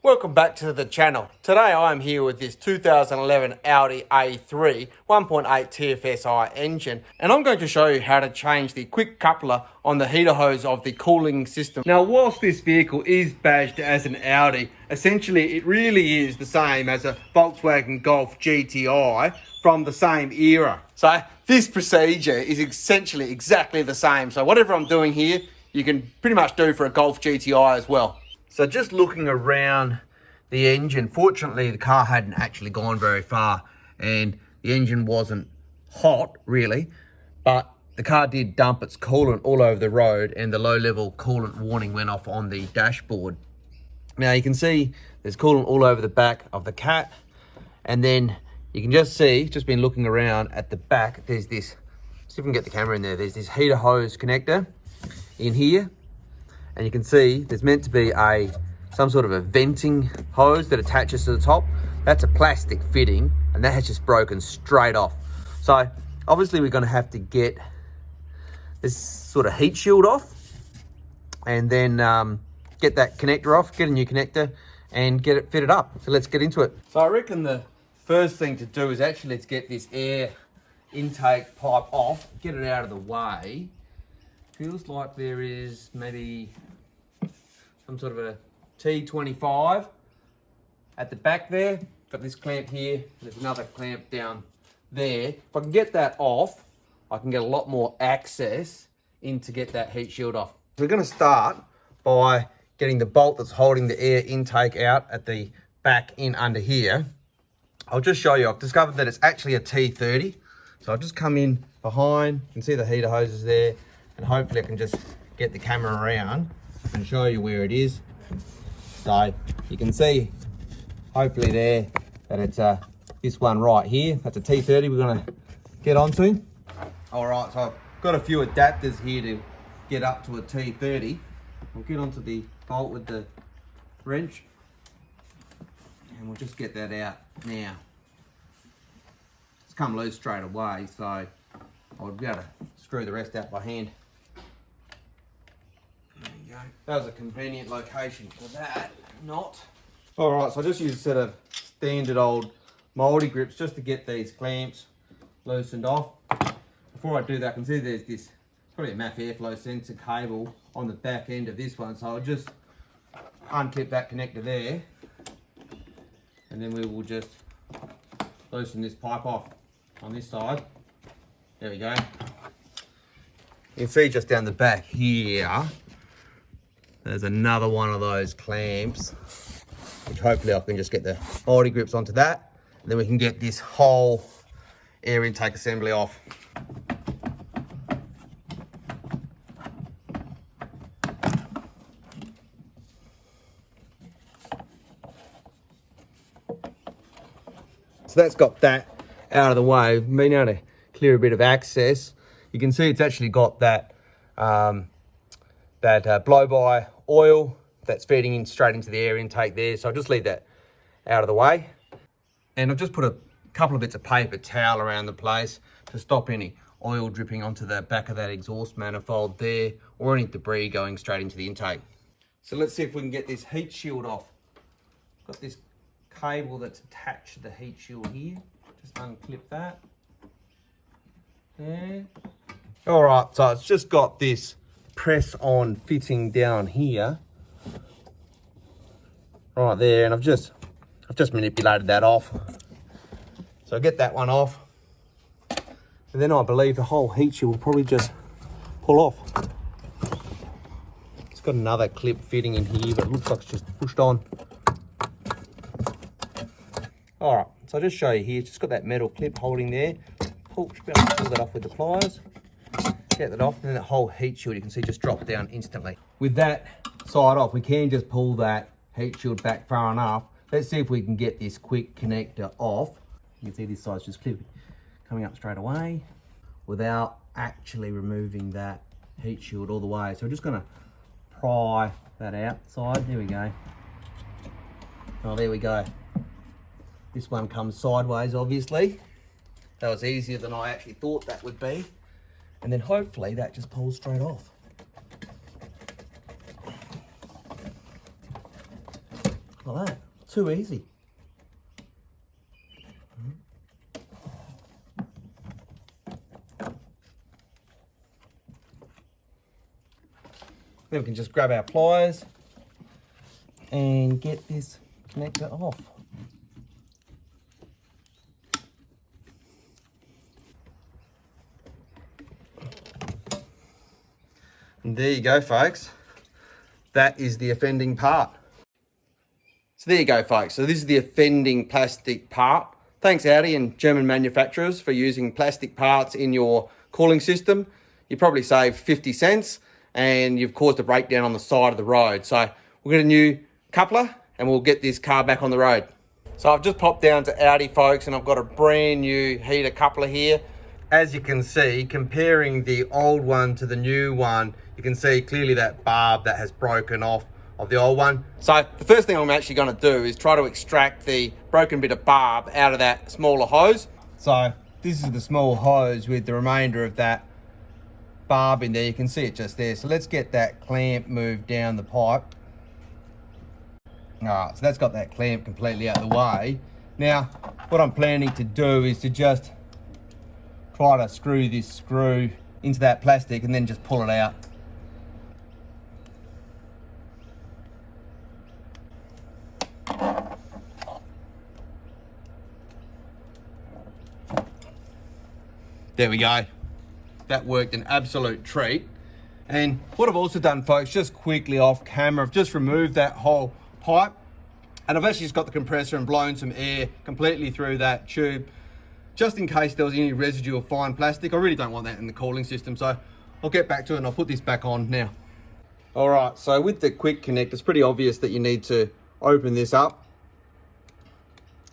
Welcome back to the channel. Today I'm here with this 2011 Audi A3 1.8 TFSI engine, and I'm going to show you how to change the quick coupler on the heater hose of the cooling system. Now, whilst this vehicle is badged as an Audi, essentially it really is the same as a Volkswagen Golf GTI from the same era. So this procedure is essentially exactly the same. So whatever I'm doing here, you can pretty much do for a Golf GTI as well. So just looking around the engine, fortunately the car hadn't actually gone very far and the engine wasn't hot really, but the car did dump its coolant all over the road and the low level coolant warning went off on the dashboard. Now you can see there's coolant all over the back of the cat, and then you can just see, just been looking around at the back, there's this, see if we can get the camera in there, there's this heater hose connector in here. And you can see there's meant to be some sort of a venting hose that attaches to the top. That's a plastic fitting and that has just broken straight off. So obviously we're going to have to get this sort of heat shield off and then get that connector off, get a new connector and get it fitted up. So let's get into it. So I reckon the first thing to do is actually let's get this air intake pipe off, get it out of the way. Feels like there is maybe some sort of a T25 at the back there. Got this clamp here, there's another clamp down there. If I can get that off, I can get a lot more access in to get that heat shield off. So we're gonna start by getting the bolt that's holding the air intake out at the back in under here. I'll just show you, I've discovered that it's actually a T30. So I'll just come in behind, you can see the heater hoses there, and hopefully I can just get the camera around and show you where it is. So you can see, hopefully there, that it's this one right here. That's a T30 we're gonna get onto. All right, so I've got a few adapters here to get up to a T30. We'll get onto the bolt with the wrench and we'll just get that out now. It's come loose straight away, so I would be able to screw the rest out by hand. There you go. That was a convenient location for that knot. All right, so I just use a set of standard old mouldy grips just to get these clamps loosened off. Before I do that, I can see there's this, probably a MAF airflow sensor cable on the back end of this one. So I'll just unclip that connector there and then we will just loosen this pipe off on this side. There we go. You can see just down the back here, there's another one of those clamps, which hopefully I can just get the body grips onto that. And then we can get this whole air intake assembly off. So that's got that out of the way. We've been able to clear a bit of access. You can see it's actually got that blow-by oil that's feeding in straight into the air intake there. So I'll just leave that out of the way. And I've just put a couple of bits of paper towel around the place to stop any oil dripping onto the back of that exhaust manifold there or any debris going straight into the intake. So let's see if we can get this heat shield off. Got this cable that's attached to the heat shield here. Just unclip that. There. All right, so it's just got this press on fitting down here. Right there, and I've just manipulated that off. So I get that one off. And then I believe the whole heat shield will probably just pull off. It's got another clip fitting in here, but it looks like it's just pushed on. All right, so I'll just show you here. It's just got that metal clip holding there. Should be able to pull that off with the pliers. Get that off, and then that whole heat shield you can see just drop down instantly. With that side off, we can just pull that heat shield back far enough. Let's see if we can get this quick connector off. You can see this side's just coming up straight away without actually removing that heat shield all the way. So we're just gonna pry that outside. There we go. Oh, there we go. This one comes sideways, obviously. That was easier than I actually thought that would be. And then hopefully that just pulls straight off. like that. Too easy. Then we can just grab our pliers and get this connector off. And there you go, folks. That is the offending part. So there you go, folks. So this is the offending plastic part. Thanks, Audi and German manufacturers, for using plastic parts in your cooling system. You probably saved 50 cents and you've caused a breakdown on the side of the road. So we'll get a new coupler and we'll get this car back on the road. So I've just popped down to Audi, folks, and I've got a brand new heater coupler here. As you can see, comparing the old one to the new one, you can see clearly that barb that has broken off of the old one. So the first thing I'm actually going to do is try to extract the broken bit of barb out of that smaller hose. So this is the small hose with the remainder of that barb in there. You can see it just there. So let's get that clamp moved down the pipe. All right, so that's got that clamp completely out of the way. Now, what I'm planning to do is to just try to screw this screw into that plastic and then just pull it out. There we go. That worked an absolute treat. And what I've also done, folks, just quickly off camera, I've just removed that whole pipe and I've actually just got the compressor and blown some air completely through that tube, just in case there was any residual fine plastic. I really don't want that in the cooling system, so I'll get back to it and I'll put this back on now. All right, so with the quick connect, it's pretty obvious that you need to open this up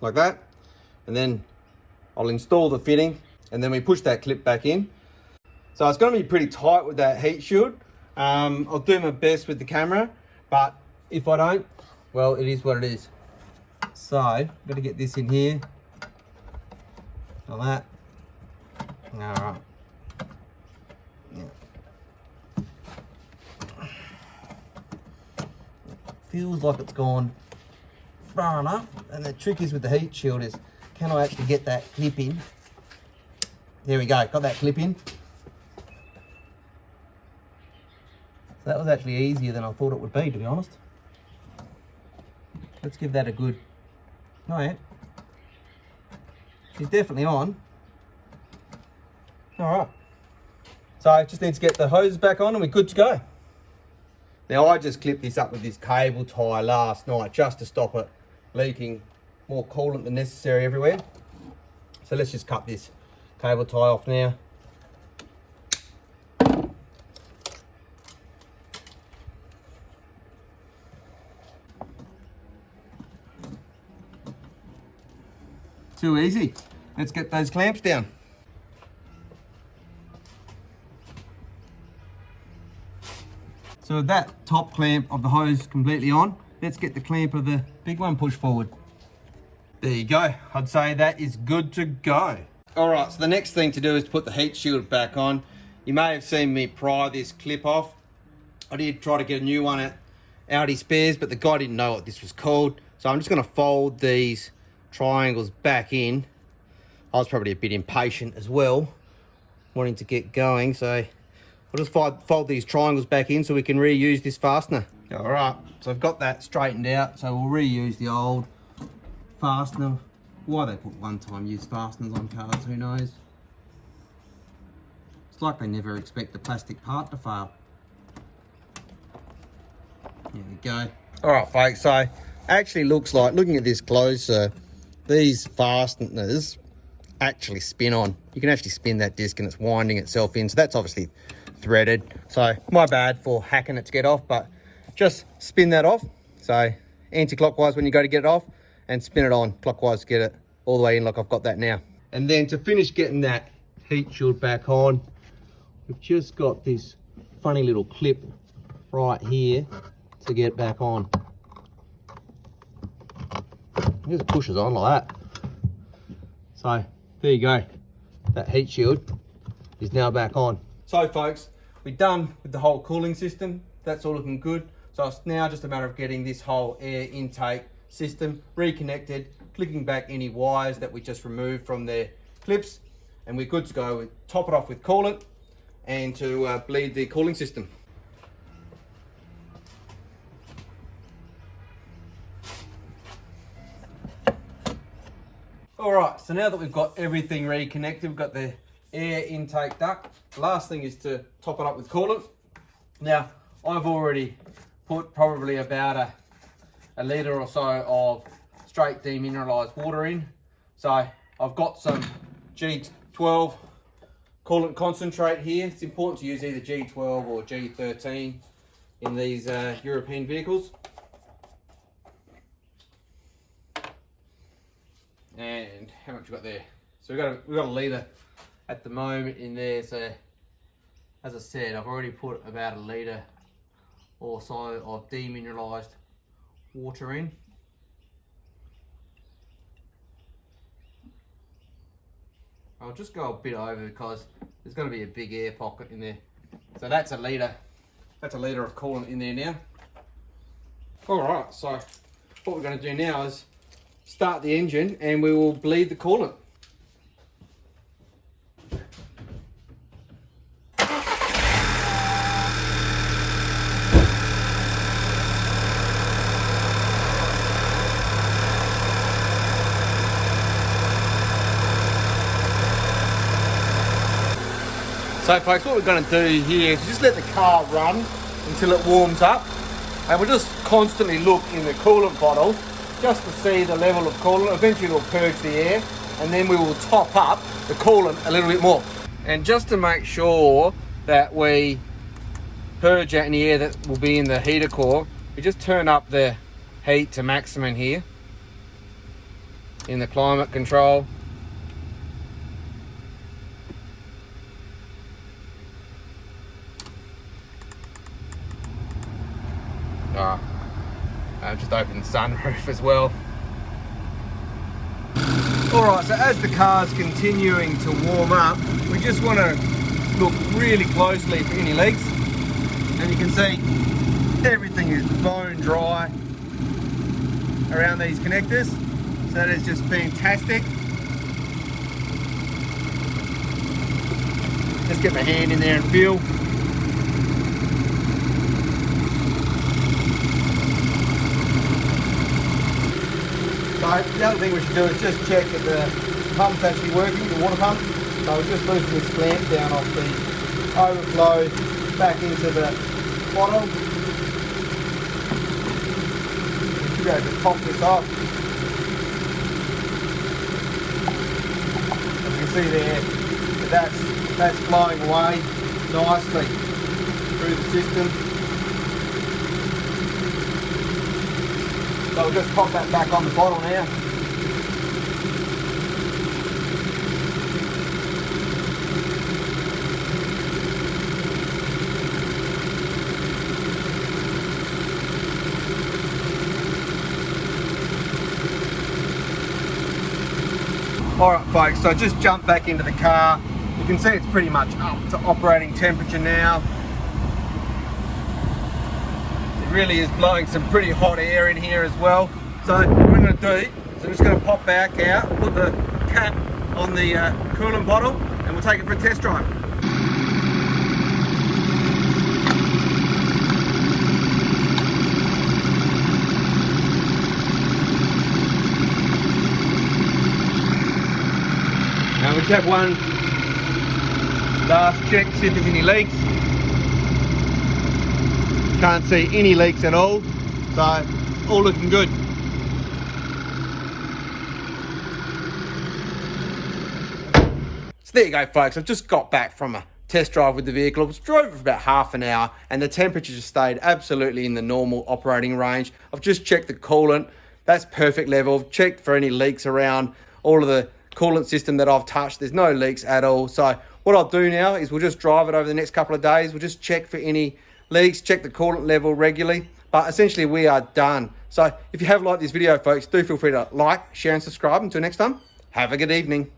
like that, and then I'll install the fitting, and then we push that clip back in. So it's going to be pretty tight with that heat shield. I'll do my best with the camera, but if I don't, well, it is what it is. So I'm going to get this in here like that. All right. Yeah. Feels like it's gone far enough, and the trick is with the heat shield is, can I actually get that clip in? There we go, got that clip in. So that was actually easier than I thought it would be, to be honest. Let's give that a good, oh yeah, she's definitely on. All right, so I just need to get the hoses back on and we're good to go. Now I just clipped this up with this cable tie last night just to stop it leaking more coolant than necessary everywhere. So let's just cut this cable tie off now. Too easy. Let's get those clamps down. So with that top clamp of the hose completely on, let's get the clamp of the big one pushed forward. There you go. I'd say that is good to go. All right, so the next thing to do is to put the heat shield back on. You may have seen me pry this clip off. I did try to get a new one at Audi Spares, but the guy didn't know what this was called. So I'm just gonna fold these triangles back in. I was probably a bit impatient as well, wanting to get going, so I'll just fold these triangles back in so we can reuse this fastener. All right, so I've got that straightened out, so we'll reuse the old fastener. Why they put one-time use fasteners on cars, who knows? It's like they never expect the plastic part to fail. There we go. All right, folks, so actually looks like, looking at this closer, these fasteners actually spin on. You can actually spin that disc and it's winding itself in. So that's obviously threaded. So my bad for hacking it to get off, but just spin that off. So anti-clockwise when you go to get it off, and spin it on clockwise to get it all the way in like I've got that now. And then to finish getting that heat shield back on, we've just got this funny little clip right here to get it back on. It just pushes on like that. So there you go. That heat shield is now back on. So folks, we're done with the whole cooling system. That's all looking good. So it's now just a matter of getting this whole air intake system, reconnected, clicking back any wires that we just removed from their clips, and we're good to go. We top it off with coolant and to bleed the cooling system. Alright, so now that we've got everything reconnected, we've got the air intake duct. The last thing is to top it up with coolant. Now, I've already put probably about a litre or so of straight demineralised water in. So I've got some G12 coolant concentrate here. It's important to use either G12 or G13 in these European vehicles. And how much we got there? So we've got a litre at the moment in there. So as I said, I've already put about a litre or so of demineralised water in. I'll just go a bit over because there's going to be a big air pocket in there. So that's a litre. That's a litre of coolant in there now. All right. So what we're going to do now is start the engine and we will bleed the coolant. So folks, what we're going to do here is just let the car run until it warms up, and we'll just constantly look in the coolant bottle just to see the level of coolant. Eventually it'll purge the air, and then we will top up the coolant a little bit more. And just to make sure that we purge out any air that will be in the heater core, we just turn up the heat to maximum here in the climate control. I've just opened the sunroof as well. Alright, so as the car's continuing to warm up, we just want to look really closely for any leaks. And you can see everything is bone dry around these connectors. So that is just fantastic. Just get my hand in there and feel. So the other thing we should do is just check that the pump's actually working, the water pump. So we're just loosening this clamp down off the overflow back into the bottle. We should be able to pop this off. As you can see there, that's flowing away nicely through the system. So we'll just pop that back on the bottle now. Alright folks, so just jump back into the car. You can see it's pretty much up to operating temperature now. Really is blowing some pretty hot air in here as well. So what we're going to do is I'm just going to pop back out, put the cap on the coolant bottle, and we'll take it for a test drive. Now we just have one last check, see if there's any leaks. Can't see any leaks at all, so all looking good. So there you go folks, I've just got back from a test drive with the vehicle. I drove it for about half an hour and the temperature just stayed absolutely in the normal operating range. I've just checked the coolant, that's perfect level. I've checked for any leaks around all of the coolant system that I've touched. There's no leaks at all. So what I'll do now is we'll just drive it over the next couple of days. We'll just check for any leaks, check the coolant level regularly, but essentially we are done. So if you have liked this video folks, do feel free to like, share and subscribe. Until next time, have a good evening.